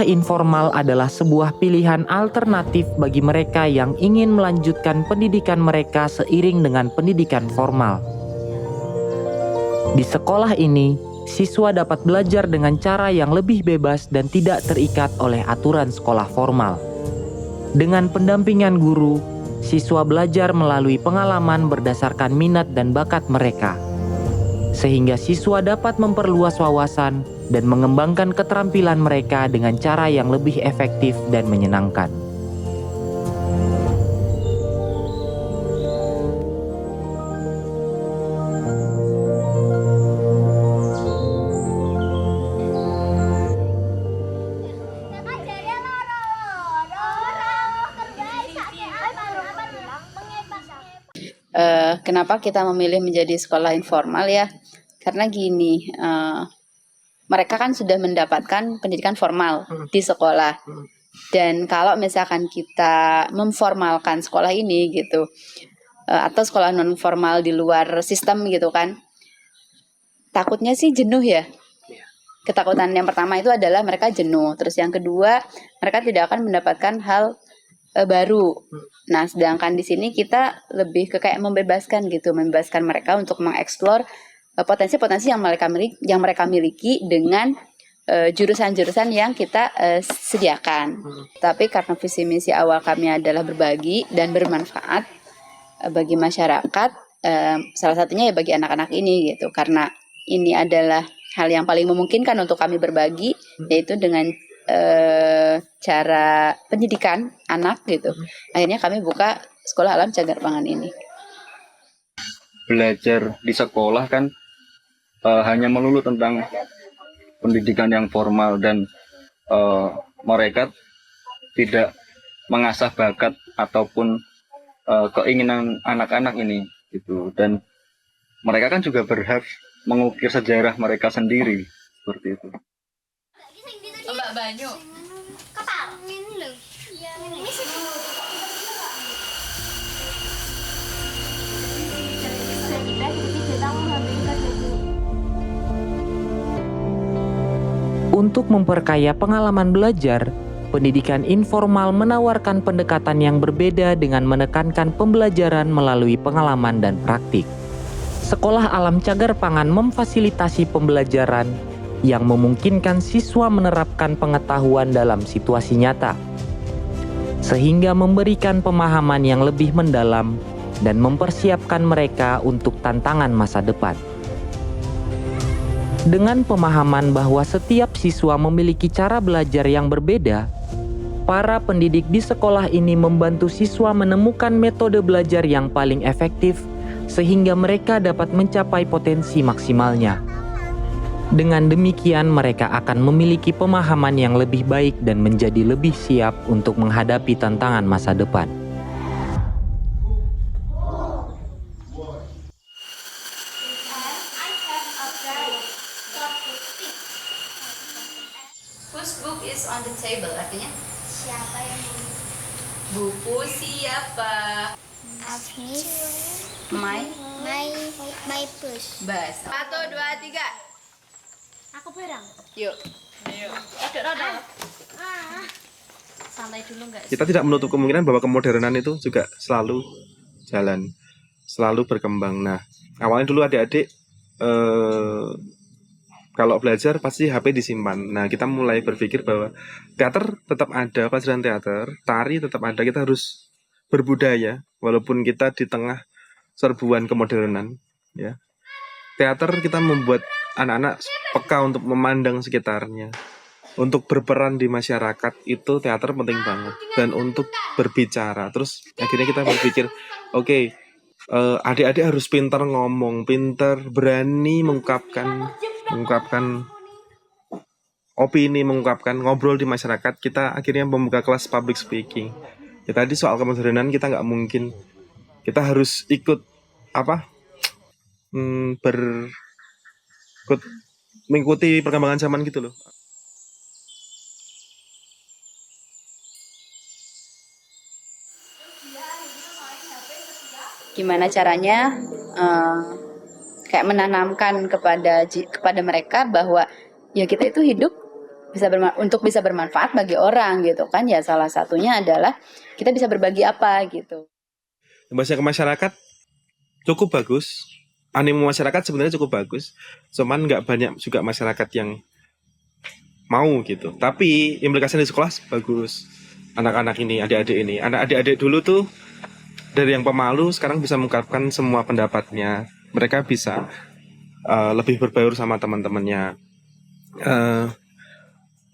Sekolah informal adalah sebuah pilihan alternatif bagi mereka yang ingin melanjutkan pendidikan mereka seiring dengan pendidikan formal. Di sekolah ini, siswa dapat belajar dengan cara yang lebih bebas dan tidak terikat oleh aturan sekolah formal. Dengan pendampingan guru, siswa belajar melalui pengalaman berdasarkan minat dan bakat mereka, sehingga siswa dapat memperluas wawasan dan mengembangkan keterampilan mereka dengan cara yang lebih efektif dan menyenangkan. Kenapa kita memilih menjadi sekolah informal ya? Karena gini, mereka kan sudah mendapatkan pendidikan formal di sekolah. Dan kalau misalkan kita memformalkan sekolah ini gitu, atau sekolah non formal di luar sistem gitu kan, takutnya sih jenuh ya. Ketakutan yang pertama itu adalah mereka jenuh. Terus yang kedua, mereka tidak akan mendapatkan hal baru. Nah, sedangkan di sini kita lebih ke kayak membebaskan gitu, membebaskan mereka untuk mengeksplor potensi-potensi yang mereka miliki dengan jurusan-jurusan yang kita sediakan. Tapi karena visi misi awal kami adalah berbagi dan bermanfaat bagi masyarakat, salah satunya ya bagi anak-anak ini gitu. Karena ini adalah hal yang paling memungkinkan untuk kami berbagi, yaitu dengan cara pendidikan anak gitu. Akhirnya kami buka Sekolah Alam Cagar Pangan ini. Belajar di sekolah kan hanya melulu tentang pendidikan yang formal dan mereka tidak mengasah bakat ataupun keinginan anak-anak ini gitu. Dan mereka kan juga berhak mengukir sejarah mereka sendiri seperti itu. Mbak Banyu. Kepal. Ini loh. Ini sih. Untuk memperkaya pengalaman belajar, pendidikan informal menawarkan pendekatan yang berbeda dengan menekankan pembelajaran melalui pengalaman dan praktik. Sekolah Alam Cagar Pangan memfasilitasi pembelajaran yang memungkinkan siswa menerapkan pengetahuan dalam situasi nyata, sehingga memberikan pemahaman yang lebih mendalam dan mempersiapkan mereka untuk tantangan masa depan. Dengan pemahaman bahwa setiap siswa memiliki cara belajar yang berbeda, para pendidik di sekolah ini membantu siswa menemukan metode belajar yang paling efektif sehingga mereka dapat mencapai potensi maksimalnya. Dengan demikian, mereka akan memiliki pemahaman yang lebih baik dan menjadi lebih siap untuk menghadapi tantangan masa depan. Whose book is on the table? Artinya Siapa yang buku siapa? Afnis? My My push. Bas. 1, 2, 3. Aku barang. Yuk. Ah. Santai dulu nggak? Kita tidak menutup kemungkinan bahwa kemodernan itu juga selalu jalan, selalu berkembang. Nah, awalnya dulu adik-adik kalau belajar pasti HP disimpan. Nah, kita mulai berpikir bahwa teater tetap ada, pelajaran teater, tari tetap ada. Kita harus berbudaya walaupun kita di tengah serbuan kemodernan, ya. Teater kita membuat anak-anak peka untuk memandang sekitarnya. Untuk berperan di masyarakat itu teater penting banget. Dan untuk berbicara. Terus akhirnya kita berpikir, oke, adik-adik harus pintar ngomong, pintar berani mengungkapkan opini, mengungkapkan ngobrol di masyarakat. Kita akhirnya membuka kelas public speaking. Ya tadi soal kemodernan kita nggak mungkin, kita harus ikut mengikuti perkembangan zaman gitu loh. Gimana caranya kayak menanamkan kepada mereka bahwa ya kita itu hidup untuk bisa bermanfaat bagi orang gitu kan. Ya salah satunya adalah kita bisa berbagi apa gitu. Imbasnya ke masyarakat cukup bagus. Animo masyarakat sebenarnya cukup bagus. Cuman nggak banyak juga masyarakat yang mau gitu. Tapi implikasinya di sekolah bagus. Anak-anak ini, adik-adik ini. Adik-adik dulu tuh dari yang pemalu sekarang bisa mengungkapkan semua pendapatnya. Mereka bisa lebih berbaur sama teman-temannya.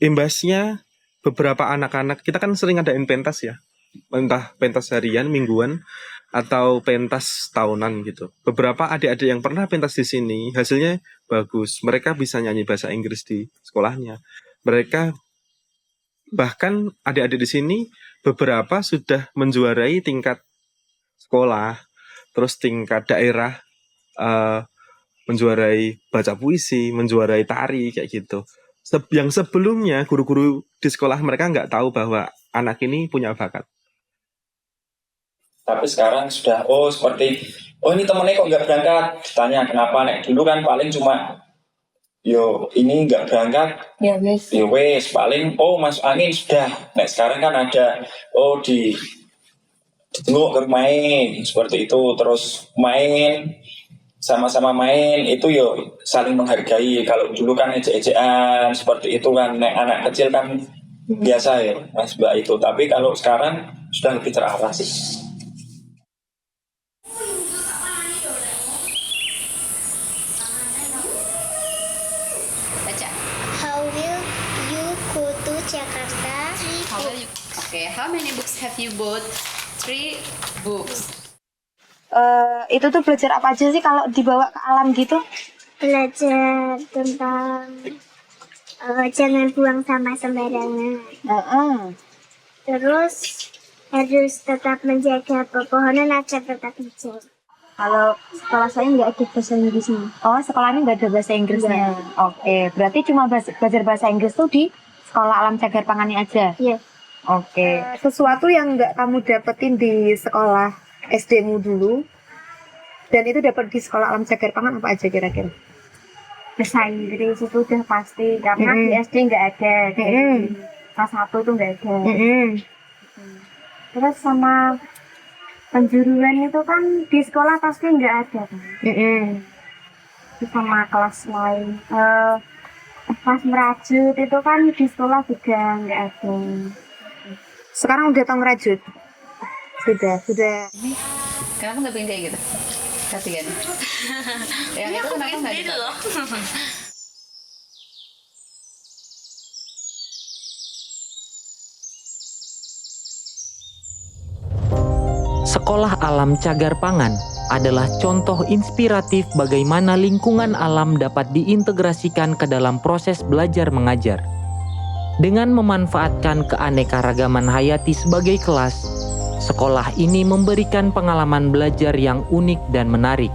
Imbasnya beberapa anak-anak, kita kan sering adain pentas ya. Entah pentas harian, mingguan, atau pentas tahunan gitu. Beberapa adik-adik yang pernah pentas di sini hasilnya bagus. Mereka bisa nyanyi bahasa Inggris di sekolahnya. Mereka bahkan adik-adik di sini beberapa sudah menjuarai tingkat sekolah, terus tingkat daerah, menjuarai baca puisi, menjuarai tari kayak gitu. Yang sebelumnya guru-guru di sekolah mereka nggak tahu bahwa anak ini punya bakat. Tapi sekarang sudah, seperti, ini temennya kok nggak berangkat? Ditanya kenapa, nek dulu kan paling cuma, ini nggak berangkat, ya wes, paling, masuk angin sudah. Nek sekarang kan ada, ditengok ke main, seperti itu, terus main, sama-sama main, itu saling menghargai. Kalau dulu kan ejek-ejekan, seperti itu kan, nek anak kecil kan biasa ya, Mas Mbak itu. Tapi kalau sekarang sudah lebih terarah sih. How will you go to Jakarta? How many books have you bought? 3 books. Itu tuh belajar apa aja sih kalau dibawa ke alam gitu? Belajar tentang jangan buang sampah sembarangan. Terus harus tetap menjaga pepohonan agar tetap hijau. Kalau sekolah saya nggak ada bahasa Inggrisnya. Oh, sekolahnya nggak ada bahasa Inggrisnya. Oke, berarti cuma belajar bahasa Inggris tuh di sekolah Alam Cagar Pangannya aja? Iya. Oke. Sesuatu yang nggak kamu dapetin di sekolah SD-mu dulu, dan itu dapat di sekolah Alam Cagar Pangan apa aja kira-kira? Bahasa Inggris itu udah pasti, karena di SD nggak ada. Kelas 1 tuh nggak ada. Terus sama penjuruan itu kan di sekolah pasti nggak ada kan? Sama kelas lain, kelas merajut itu kan di sekolah juga nggak ada. Sekarang udah tahu ngerajut? Sudah. Kenapa nggak bikin kayak gitu? Kasihan. Yang itu kenapa nggak gitu? Sekolah Alam Cagar Pangan adalah contoh inspiratif bagaimana lingkungan alam dapat diintegrasikan ke dalam proses belajar mengajar. Dengan memanfaatkan keanekaragaman hayati sebagai kelas, sekolah ini memberikan pengalaman belajar yang unik dan menarik,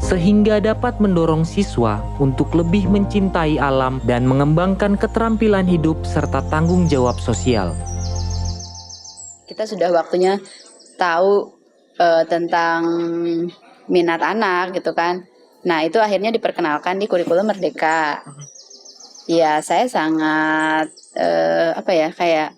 sehingga dapat mendorong siswa untuk lebih mencintai alam dan mengembangkan keterampilan hidup serta tanggung jawab sosial. Kita sudah waktunya tahu tentang minat anak gitu kan. Nah, itu akhirnya diperkenalkan di kurikulum Merdeka. Ya, saya sangat kayak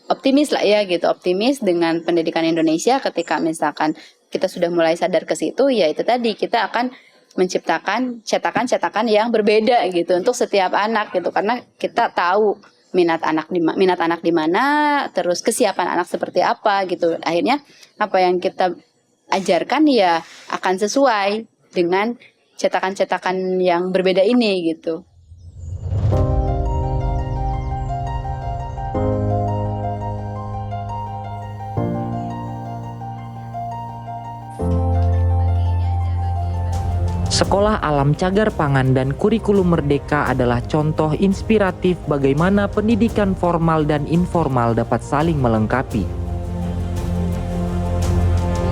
optimis lah ya gitu, optimis dengan pendidikan Indonesia. Ketika misalkan kita sudah mulai sadar ke situ, ya itu tadi kita akan menciptakan cetakan-cetakan yang berbeda gitu untuk setiap anak gitu, karena kita tahu minat anak di mana, terus kesiapan anak seperti apa gitu. Akhirnya apa yang kita ajarkan ya akan sesuai dengan cetakan-cetakan yang berbeda ini gitu. Sekolah Alam Cagar Pangan dan Kurikulum Merdeka adalah contoh inspiratif bagaimana pendidikan formal dan informal dapat saling melengkapi.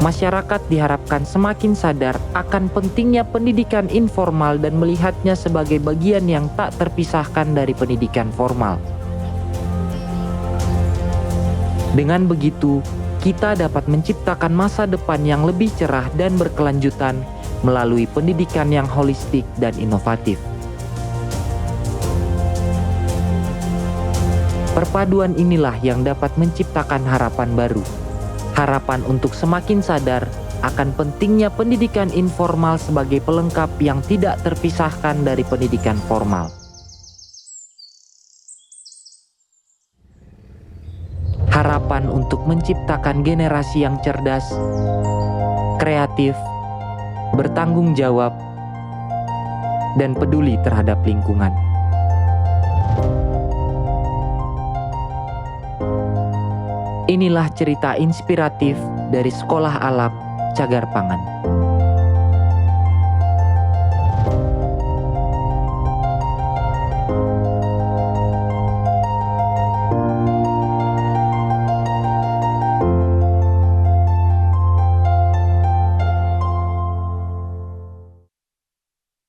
Masyarakat diharapkan semakin sadar akan pentingnya pendidikan informal dan melihatnya sebagai bagian yang tak terpisahkan dari pendidikan formal. Dengan begitu, kita dapat menciptakan masa depan yang lebih cerah dan berkelanjutan melalui pendidikan yang holistik dan inovatif. Perpaduan inilah yang dapat menciptakan harapan baru. Harapan untuk semakin sadar akan pentingnya pendidikan informal sebagai pelengkap yang tidak terpisahkan dari pendidikan formal. Harapan untuk menciptakan generasi yang cerdas, kreatif, bertanggung jawab, dan peduli terhadap lingkungan. Inilah cerita inspiratif dari Sekolah Alam Cagar Pangan.